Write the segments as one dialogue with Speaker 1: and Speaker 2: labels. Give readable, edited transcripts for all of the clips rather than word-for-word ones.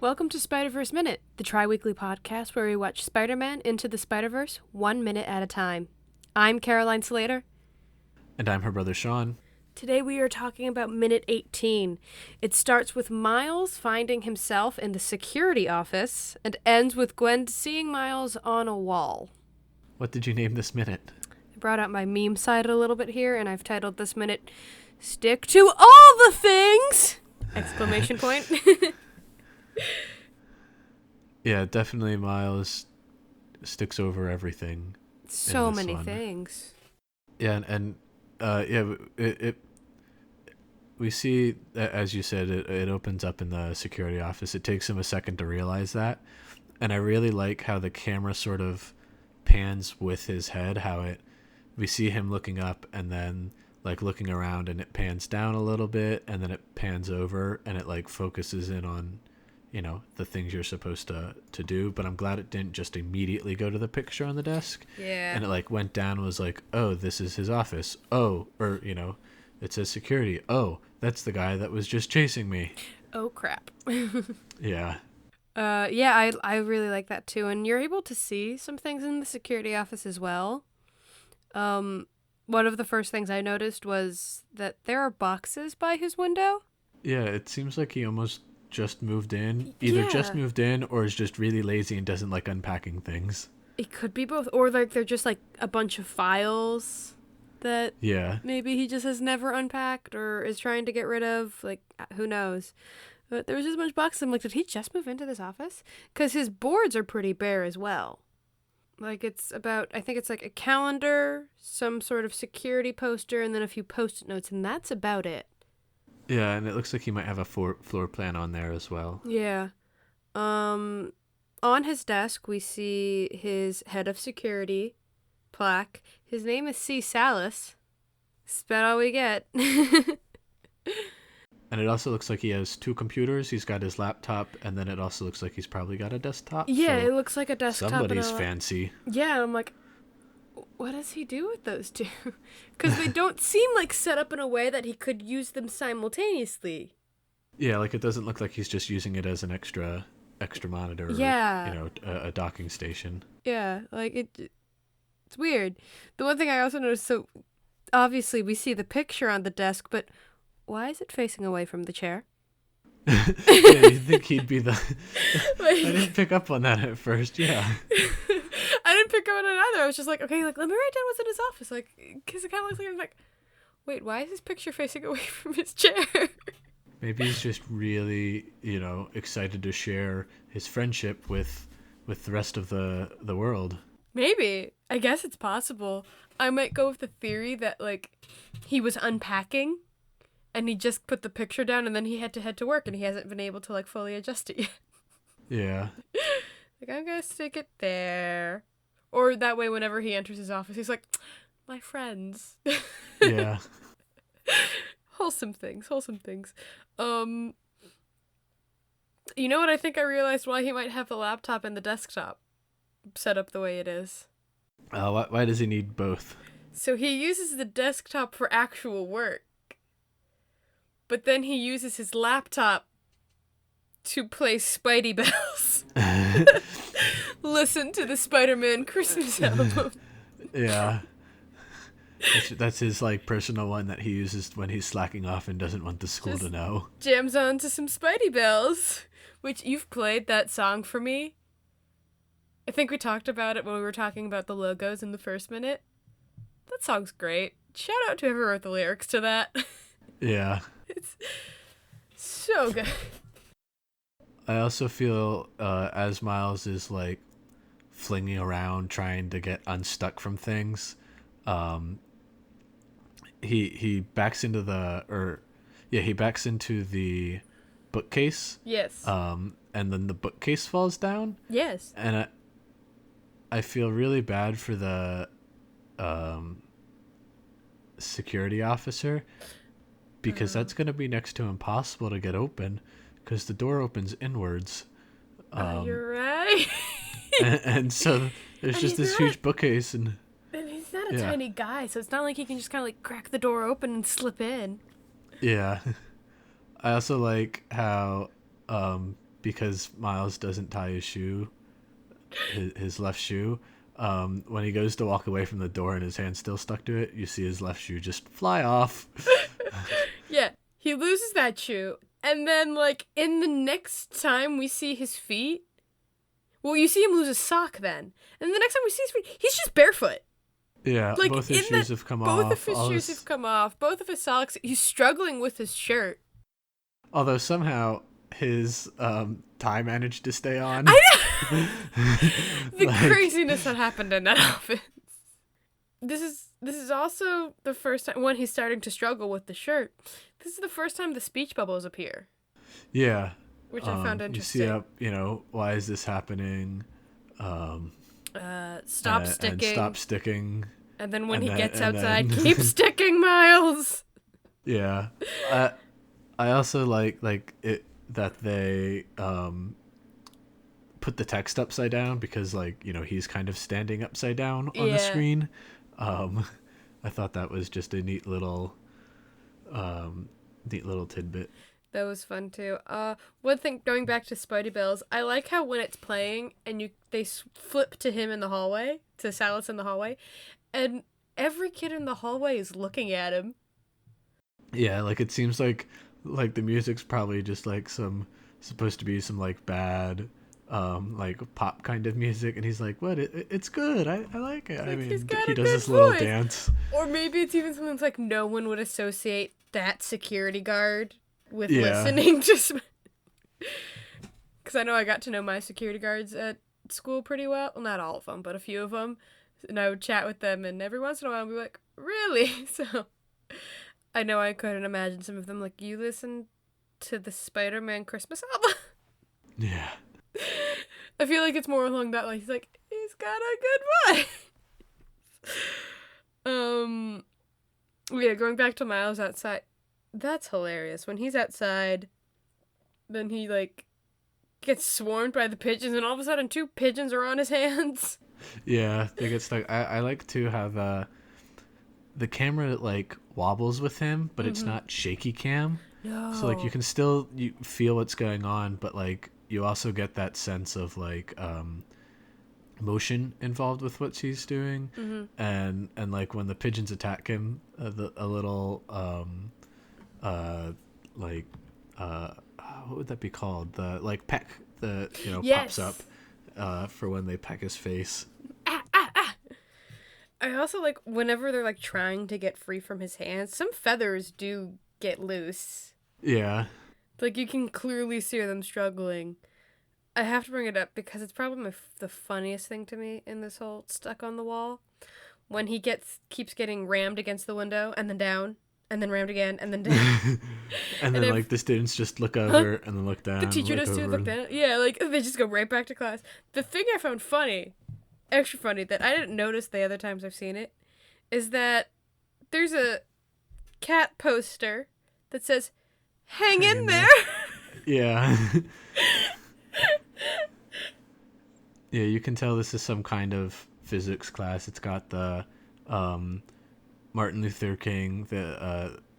Speaker 1: Welcome to Spider-Verse Minute, the tri-weekly podcast where we watch Spider-Man Into the Spider-Verse 1 minute at a time. I'm Caroline Slater.
Speaker 2: And I'm her brother Sean.
Speaker 1: Today we are talking about minute 18. It starts with Miles finding himself in the security office and ends with Gwen seeing Miles on a wall.
Speaker 2: What did you name this minute?
Speaker 1: I brought out my meme side a little bit here and I've titled this minute, Stick to All the Things! Exclamation point.
Speaker 2: Yeah, definitely Miles sticks over everything.
Speaker 1: So many things.
Speaker 2: Yeah, we see, as you said, it opens up in the security office. It takes him a second to realize that. And I really like how the camera sort of pans with his head, we see him looking up and then like looking around, and it pans down a little bit and then it pans over and it like focuses in on, the things you're supposed to do. But I'm glad it didn't just immediately go to the picture on the desk.
Speaker 1: Yeah.
Speaker 2: And it like went down and was like, oh, this is his office. Oh, or, it says security. Oh, that's the guy that was just chasing me.
Speaker 1: Oh, crap.
Speaker 2: Yeah.
Speaker 1: I really like that too. And you're able to see some things in the security office as well. One of the first things I noticed was that there are boxes by his window.
Speaker 2: Yeah, it seems like he almost just moved in. Either just moved in or is just really lazy and doesn't like unpacking things.
Speaker 1: It could be both. Or like they're just like a bunch of files that maybe he just has never unpacked or is trying to get rid of. Like, who knows? But there was just a bunch of boxes. I'm like, did he just move into this office? Because his boards are pretty bare as well. Like, I think it's like a calendar, some sort of security poster, and then a few Post-it notes, and that's about it.
Speaker 2: Yeah, and it looks like he might have a floor plan on there as well.
Speaker 1: Yeah. On his desk, we see his head of security plaque. His name is C. Salas. That's about all we get.
Speaker 2: And it also looks like he has two computers. He's got his laptop, and then it also looks like he's probably got a desktop.
Speaker 1: Yeah, so it looks like a desktop.
Speaker 2: Somebody's fancy.
Speaker 1: Yeah, I'm like, what does he do with those two? Because they don't seem like set up in a way that he could use them simultaneously.
Speaker 2: Yeah, like it doesn't look like he's just using it as an extra monitor.
Speaker 1: Yeah.
Speaker 2: Or, a docking station.
Speaker 1: Yeah, like it's weird. The one thing I also noticed, so obviously we see the picture on the desk, but why is it facing away from the chair?
Speaker 2: Yeah, you'd think he'd be the... I didn't pick up on that at first, yeah.
Speaker 1: I didn't pick up on it either. I was just like, okay, like, let me write down what's in his office. Like, because it kind of looks like I'm like, wait, why is his picture facing away from his chair?
Speaker 2: Maybe he's just really, excited to share his friendship with the rest of the world.
Speaker 1: Maybe. I guess it's possible. I might go with the theory that, like, he was unpacking and he just put the picture down and then he had to head to work and he hasn't been able to, like, fully adjust it yet.
Speaker 2: Yeah.
Speaker 1: Like, I'm gonna stick it there. Or that way, whenever he enters his office, he's like, my friends.
Speaker 2: Yeah.
Speaker 1: Wholesome things. You know what I think I realized why he might have the laptop and the desktop set up the way it is?
Speaker 2: Why does he need both?
Speaker 1: So he uses the desktop for actual work. But then he uses his laptop to play Spidey Bells. Listen to the Spider-Man Christmas album.
Speaker 2: Yeah. That's his, like, personal one that he uses when he's slacking off and doesn't want the school to know.
Speaker 1: Jams on to some Spidey Bells, which you've played that song for me. I think we talked about it when we were talking about the logos in the first minute. That song's great. Shout out to whoever wrote the lyrics to that.
Speaker 2: Yeah.
Speaker 1: It's so good.
Speaker 2: I also feel as Miles is, like, flinging around trying to get unstuck from things, he backs into the bookcase.
Speaker 1: Yes.
Speaker 2: And then the bookcase falls down.
Speaker 1: Yes.
Speaker 2: And I feel really bad for the security officer because that's going to be next to impossible to get open because the door opens inwards.
Speaker 1: You're right.
Speaker 2: and so there's just this huge bookcase and
Speaker 1: he's not a tiny guy, so it's not like he can just kind of like crack the door open and slip in.
Speaker 2: Yeah. I also like how because Miles doesn't tie his shoe, his left shoe. When he goes to walk away from the door and his hand's still stuck to it, you see his left shoe just fly off.
Speaker 1: Yeah, he loses that shoe, and then like in the next time we see his feet, well, you see him lose a sock then, and the next time we see his feet, he's just barefoot.
Speaker 2: Yeah, like, both his shoes have come off.
Speaker 1: Both of his shoes have come off. Both of his socks. He's struggling with his shirt.
Speaker 2: Although somehow his tie managed to stay on.
Speaker 1: I know! The craziness that happened in that outfit. This is also the first time when he's starting to struggle with the shirt. This is the first time the speech bubbles appear.
Speaker 2: Yeah.
Speaker 1: Which I found interesting.
Speaker 2: You see, why is this happening?
Speaker 1: Stop sticking.
Speaker 2: And stop sticking.
Speaker 1: And then when he gets outside, keep sticking, Miles.
Speaker 2: Yeah. I also like it that they put the text upside down because he's kind of standing upside down on the screen. I thought that was just a neat little tidbit.
Speaker 1: That was fun too. One thing, going back to Spidey Bells, I like how when it's playing and they flip to him in the hallway, to Silas in the hallway, and every kid in the hallway is looking at him.
Speaker 2: Yeah, it seems like the music's probably just supposed to be some bad pop kind of music, and he's like, what, it's good, I like it. I mean, he does this little dance.
Speaker 1: Or maybe it's even something that's no one would associate that security guard with listening to because I know I got to know my security guards at school pretty well. Well, not all of them, but a few of them, and I would chat with them, and every once in a while I'd be like, really? So I know I couldn't imagine some of them like, you listen to the Spider-Man Christmas album?
Speaker 2: Yeah.
Speaker 1: I feel like it's more along that line. He's like, he's got a good voice. Yeah, going back to Miles outside, that's hilarious. When he's outside, then he gets swarmed by the pigeons, and all of a sudden 2 pigeons are on his hands.
Speaker 2: Yeah, they get stuck. I like to have the camera wobbles with him, but it's not shaky cam.
Speaker 1: No.
Speaker 2: So you can still feel what's going on, but you also get that sense of motion involved with what he's doing. And when the pigeons attack him, a little what would that be called, the peck that pops up for when they peck his face.
Speaker 1: I also whenever they're trying to get free from his hands, some feathers do get loose.
Speaker 2: Yeah.
Speaker 1: You can clearly see them struggling. I have to bring it up because it's probably the funniest thing to me in this whole stuck on the wall. When he keeps getting rammed against the window and then down and then rammed again and then down.
Speaker 2: and then the students just look over and then look down.
Speaker 1: The teacher does too, look down. Yeah, they just go right back to class. The thing I found funny, extra funny, that I didn't notice the other times I've seen it, is that there's a cat poster that says, Hang in there.
Speaker 2: Yeah. Yeah, you can tell this is some kind of physics class. It's got the Martin Luther King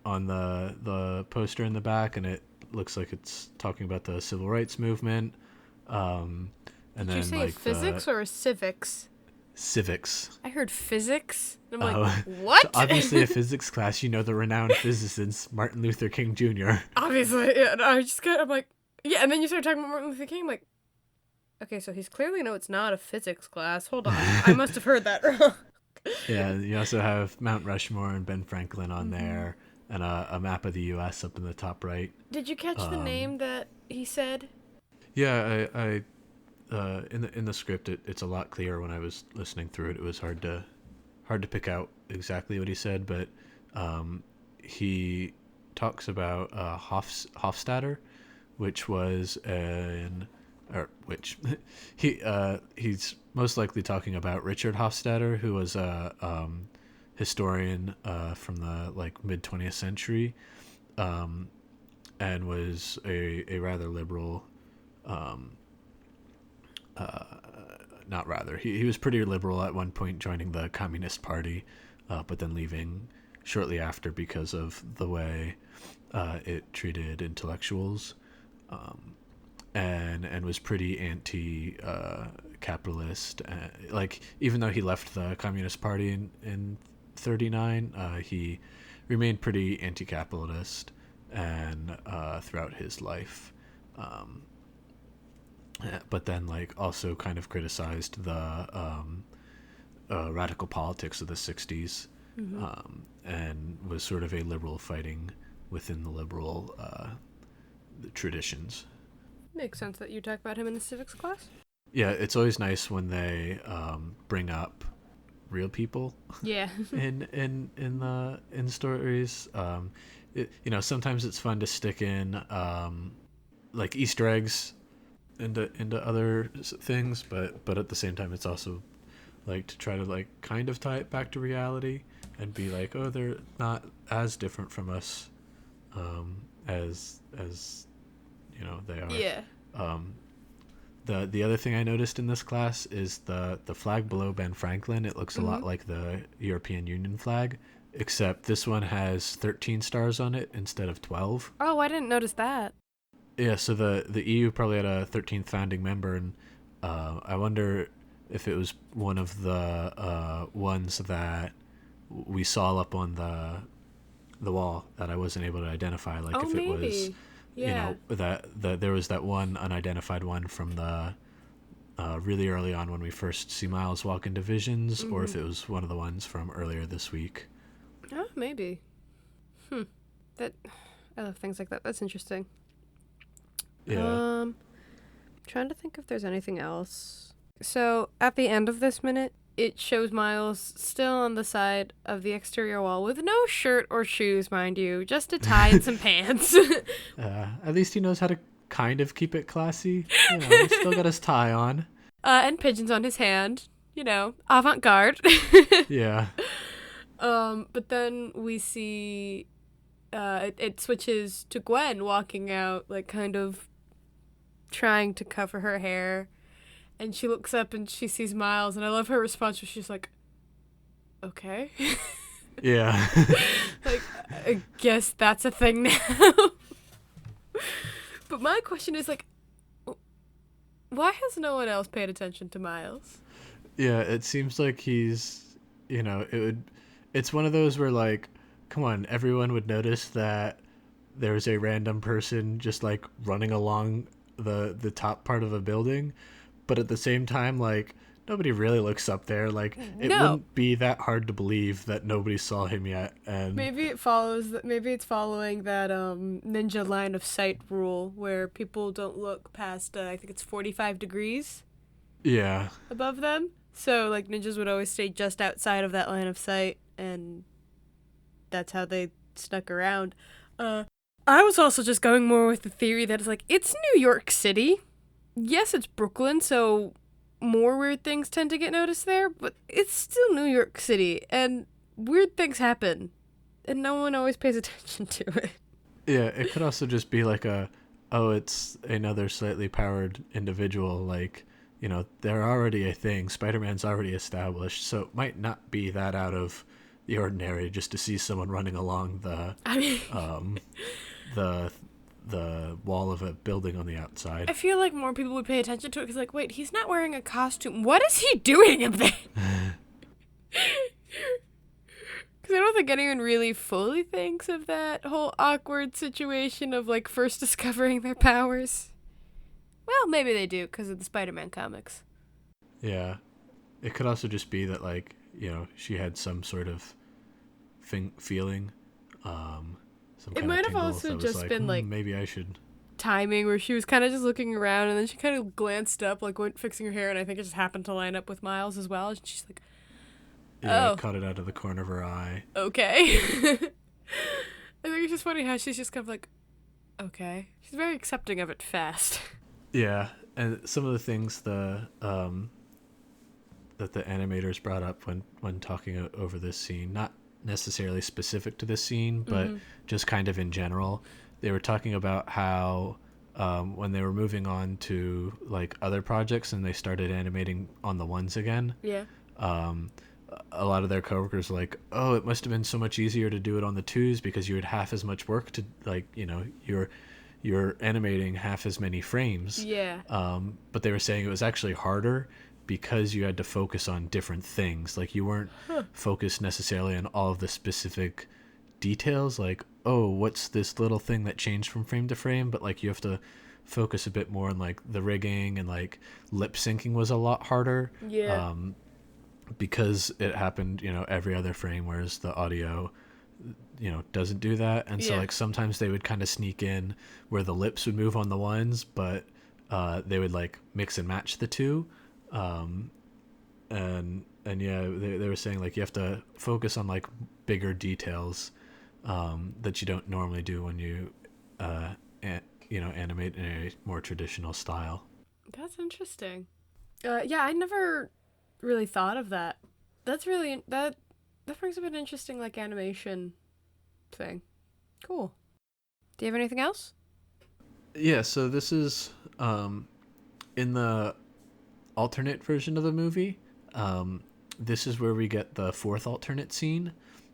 Speaker 2: on the poster in the back, and it looks like it's talking about the civil rights movement.
Speaker 1: Did you say physics or civics?
Speaker 2: Civics.
Speaker 1: I heard physics. And I'm like, what?
Speaker 2: So obviously a physics class, the renowned physicist Martin Luther King Jr.
Speaker 1: Obviously, yeah. I'm like, yeah. And then you start talking about Martin Luther King. I'm like, okay, so he's clearly it's not a physics class. Hold on, I must have heard that wrong.
Speaker 2: Yeah, you also have Mount Rushmore and Ben Franklin on there, and a map of the U.S. up in the top right.
Speaker 1: Did you catch the name that he said?
Speaker 2: Yeah, I in the script it's a lot clearer. When I was listening through it, it was hard to pick out exactly what he said, but he talks about Hofstadter, which was he's most likely talking about Richard Hofstadter, who was a historian from the mid 20th century, and was a rather liberal. He was pretty liberal at one point, joining the Communist Party, but then leaving shortly after because of the way it treated intellectuals. and was pretty anti capitalist. Like, even though he left the Communist Party in 39, he remained pretty anti-capitalist and throughout his life. But then, like, also kind of criticized the radical politics of the 60s, and was sort of a liberal fighting within the liberal traditions.
Speaker 1: Makes sense that you talk about him in the civics class.
Speaker 2: Yeah, it's always nice when they bring up real people.
Speaker 1: Yeah.
Speaker 2: in stories. Sometimes it's fun to stick in like Easter eggs into other things, but at the same time, it's also like to try to like kind of tie it back to reality and be like, oh, they're not as different from us as they are.
Speaker 1: Yeah.
Speaker 2: The other thing I noticed in this class is the flag below Ben Franklin. It looks a lot like the European Union flag, except this one has 13 stars on it instead of 12.
Speaker 1: Oh, I didn't notice that.
Speaker 2: Yeah, so the EU probably had a 13th founding member, and I wonder if it was one of the ones that we saw up on the wall that I wasn't able to identify. Like, if it was, that there was that one unidentified one from the really early on when we first see Miles walk into Visions, or if it was one of the ones from earlier this week.
Speaker 1: Oh, maybe. I love things like that. That's interesting.
Speaker 2: Yeah.
Speaker 1: Trying to think if there's anything else. So at the end of this minute, it shows Miles still on the side of the exterior wall with no shirt or shoes, mind you, just a tie and some pants.
Speaker 2: At least he knows how to kind of keep it classy. He's still got his tie on.
Speaker 1: And pigeons on his hand. Avant-garde.
Speaker 2: Yeah.
Speaker 1: But then we see it switches to Gwen walking out, like, kind of trying to cover her hair, and she looks up and she sees Miles, and I love her response where she's like, okay.
Speaker 2: Yeah.
Speaker 1: Like, I guess that's a thing now. But my question is, like, why has no one else paid attention to Miles?
Speaker 2: Yeah, it seems like he's, it's one of those where, like, come on, everyone would notice that there's a random person just, like, running along the top part of a building, but at the same time, like, nobody really looks up there. Like, it wouldn't be that hard to believe that nobody saw him yet. And
Speaker 1: maybe it's following that ninja line of sight rule where people don't look past I think it's 45 degrees above them, so like ninjas would always stay just outside of that line of sight, and that's how they snuck around. I was also just going more with the theory that it's like, it's New York City. Yes, it's Brooklyn, so more weird things tend to get noticed there, but it's still New York City, and weird things happen, and no one always pays attention to it.
Speaker 2: Yeah, it could also just be like it's another slightly powered individual, like, they're already a thing. Spider-Man's already established, so it might not be that out of the ordinary just to see someone running along the wall of a building on the outside.
Speaker 1: I feel like more people would pay attention to it because, like, wait, he's not wearing a costume. What is he doing up there? Because I don't think anyone really fully thinks of that whole awkward situation of, like, first discovering their powers. Well, maybe they do because of the Spider-Man comics.
Speaker 2: Yeah. It could also just be that, like, she had some sort of feeling.
Speaker 1: It might have also just been like
Speaker 2: maybe I should
Speaker 1: timing, where she was kind of just looking around and then she kind of glanced up, like went fixing her hair, and I think it just happened to line up with Miles as well. And she's like,
Speaker 2: "Oh, caught it out of the corner of her eye."
Speaker 1: Okay. I think it's just funny how she's just kind of like, okay. She's very accepting of it fast.
Speaker 2: Yeah, and some of the things that the animators brought up when talking over this scene, not necessarily specific to this scene, but just kind of in general, they were talking about how when they were moving on to like other projects and they started animating on the ones again, a lot of their coworkers were like, oh, it must have been so much easier to do it on the twos because you had half as much work to, like, you're animating half as many frames.
Speaker 1: Yeah.
Speaker 2: But they were saying it was actually harder because you had to focus on different things. Like you weren't focused necessarily on all of the specific details, like, oh, what's this little thing that changed from frame to frame, but like you have to focus a bit more on like the rigging, and like lip syncing was a lot harder.
Speaker 1: Yeah.
Speaker 2: Because it happened, every other frame, whereas the audio, doesn't do that. And so like sometimes they would kind of sneak in where the lips would move on the ones, but they would like mix and match the two. And yeah, they were saying like you have to focus on like bigger details that you don't normally do when you animate in a more traditional style.
Speaker 1: That's interesting. Yeah, I never really thought of that. That's really that brings up an interesting like animation thing. Cool. Do you have anything else?
Speaker 2: Yeah, so this is in the alternate version of the movie. This is where we get the fourth alternate scene,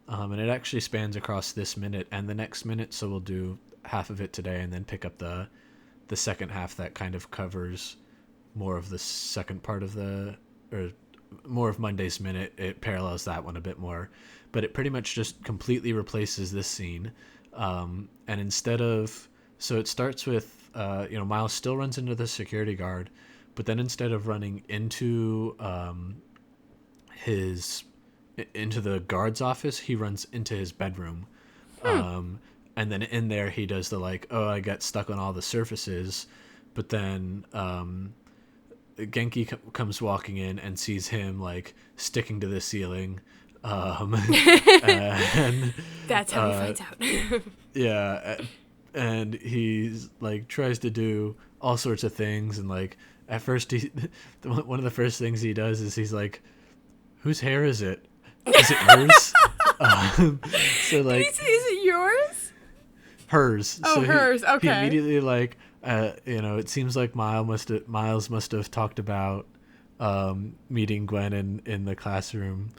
Speaker 2: and it actually spans across this minute and the next minute, so we'll do half of it today and then pick up the second half that kind of covers more of the second part of or more of Monday's Minute. It parallels that one a bit more, but it pretty much just completely replaces this scene. And instead of, so it starts with, Miles still runs into the security guard, but then instead of running into into the guard's office, he runs into his bedroom. And then in there he does the like, oh, I got stuck on all the surfaces, but then Genki comes walking in and sees him like sticking to the ceiling. And
Speaker 1: that's how he finds out.
Speaker 2: Yeah, and he's like tries to do all sorts of things, and like at first one of the first things he does is he's like, whose hair is it? Is it hers? So like,
Speaker 1: is it yours?
Speaker 2: Hers.
Speaker 1: Oh,
Speaker 2: so
Speaker 1: hers. Okay.
Speaker 2: He immediately like, it seems like Miles must have talked about meeting Gwen in the classroom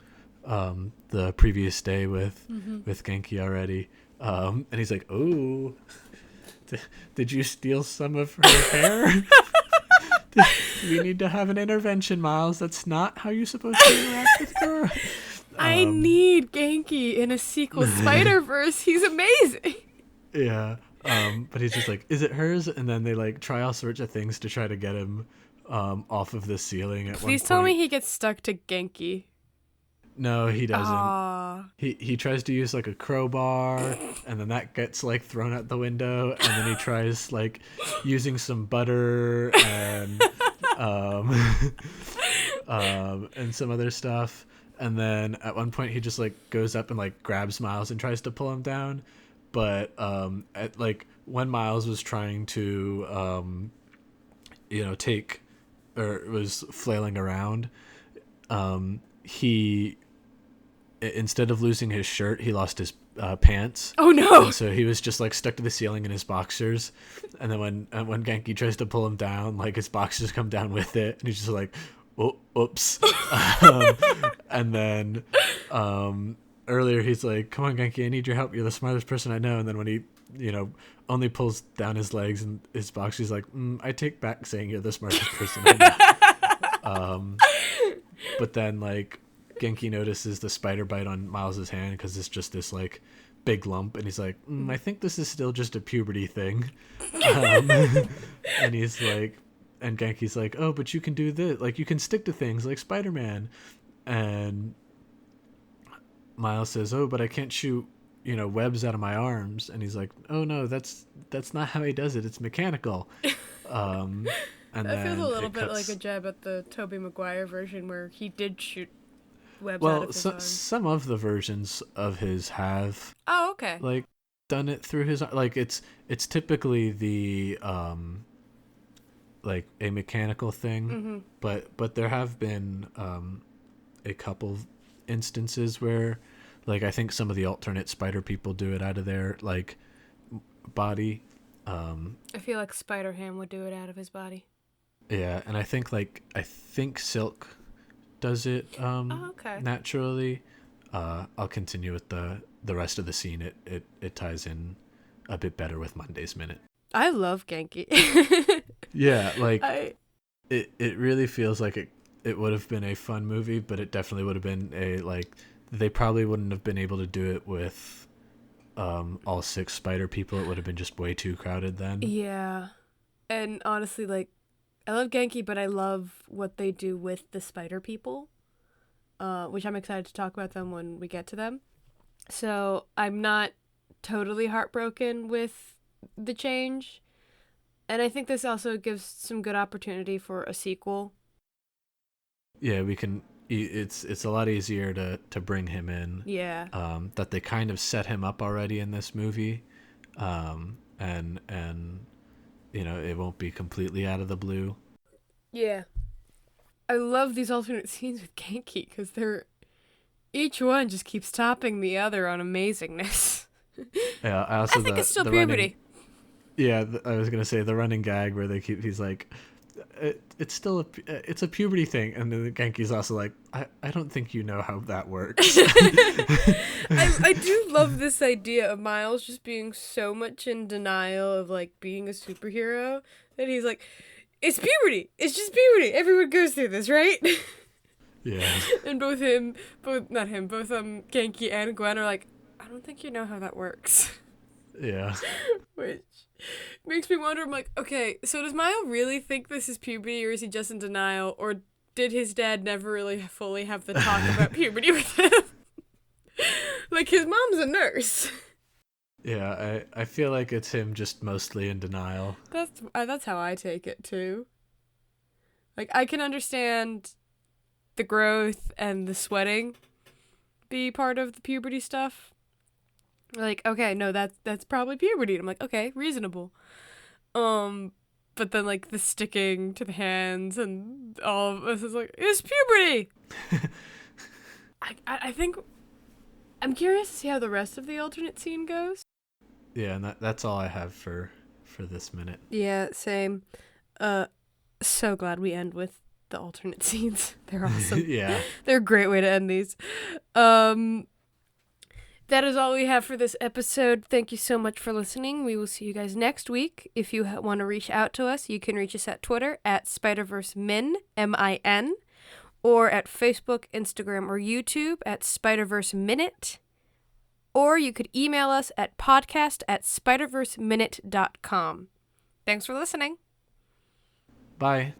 Speaker 2: the previous day with Genki already. And he's like, oh, did you steal some of her hair? We need to have an intervention, Miles. That's not how you're supposed to interact with her.
Speaker 1: I need Genki in a sequel Spider-Verse. He's amazing.
Speaker 2: Yeah. But he's just like, is it hers? And then they like try all sorts of things to try to get him off of the ceiling at one point.
Speaker 1: Please tell me he gets stuck to Genki.
Speaker 2: No, he doesn't.
Speaker 1: Aww.
Speaker 2: He tries to use like a crowbar, and then that gets like thrown out the window, and then he tries like using some butter and and some other stuff, and then at one point he just like goes up and like grabs Miles and tries to pull him down, but at like when Miles was trying to take, or was flailing around, he, instead of losing his shirt, he lost his pants.
Speaker 1: Oh no!
Speaker 2: And so he was just like stuck to the ceiling in his boxers. And then when Genki tries to pull him down, like his boxers come down with it, and he's just like, oh, oops. And then earlier he's like, come on, Genki, I need your help. You're the smartest person I know. And then when he, only pulls down his legs and his boxers, he's like, I take back saying you're the smartest person I know. But then like Genki notices the spider bite on Miles's hand because it's just this like big lump, and he's like, I think this is still just a puberty thing. And he's like, and Genki's like, oh, but you can do this, like you can stick to things like Spider-Man. And Miles says, oh, but I can't shoot webs out of my arms. And he's like, oh no, that's not how he does it, it's mechanical. And
Speaker 1: that feels a little bit like a jab at the Tobey Maguire version where he did shoot webs out of his arms.
Speaker 2: Some of the versions of his have like done it through his, like it's typically the like a mechanical thing, but there have been a couple instances where like I think some of the alternate spider people do it out of their like body.
Speaker 1: I feel like Spider-Ham would do it out of his body.
Speaker 2: Yeah, and I think Silk does it naturally. I'll continue with the rest of the scene. It ties in a bit better with Monday's Minute.
Speaker 1: I love Genki.
Speaker 2: Yeah, like it really feels like it would have been a fun movie, but it definitely would have been a like they probably wouldn't have been able to do it with all 6 spider people. It would have been just way too crowded then.
Speaker 1: Yeah. And honestly, like, I love Genki, but I love what they do with the spider people, which I'm excited to talk about them when we get to them. So I'm not totally heartbroken with the change. And I think this also gives some good opportunity for a sequel.
Speaker 2: Yeah, we can. It's a lot easier to bring him in.
Speaker 1: Yeah.
Speaker 2: That they kind of set him up already in this movie, and you know it won't be completely out of the blue.
Speaker 1: Yeah. I love these alternate scenes with Genki because each one just keeps topping the other on amazingness.
Speaker 2: Yeah, I also
Speaker 1: think it's still puberty.
Speaker 2: I was gonna say the running gag where he's like, it's still it's a puberty thing, and then Genki's also like, I don't think you know how that works.
Speaker 1: I do love this idea of Miles just being so much in denial of like being a superhero that he's like, it's puberty. It's just puberty. Everyone goes through this, right?
Speaker 2: Yeah.
Speaker 1: And both Genki and Gwen are like, I don't think you know how that works.
Speaker 2: Yeah.
Speaker 1: Which makes me wonder, I'm like, okay, so does Miles really think this is puberty, or is he just in denial, or did his dad never really fully have the talk about puberty with him? Like, his mom's a nurse.
Speaker 2: Yeah, I feel like it's him just mostly in denial.
Speaker 1: That's how I take it, too. Like, I can understand the growth and the sweating be part of the puberty stuff. Like, okay, no, that's probably puberty. And I'm like, okay, reasonable. But then like the sticking to the hands and all of us is like, it's puberty. I think I'm curious to see how the rest of the alternate scene goes.
Speaker 2: Yeah, and that's all I have for this minute.
Speaker 1: Yeah, same. So glad we end with the alternate scenes. They're awesome.
Speaker 2: Yeah.
Speaker 1: They're a great way to end these. That is all we have for this episode. Thank you so much for listening. We will see you guys next week. If you want to reach out to us, you can reach us at Twitter at SpiderVerseMin, MIN, or at Facebook, Instagram, or YouTube at SpiderVerseMinute. Or you could email us at podcast@spiderverseminute.com. Thanks for listening.
Speaker 2: Bye.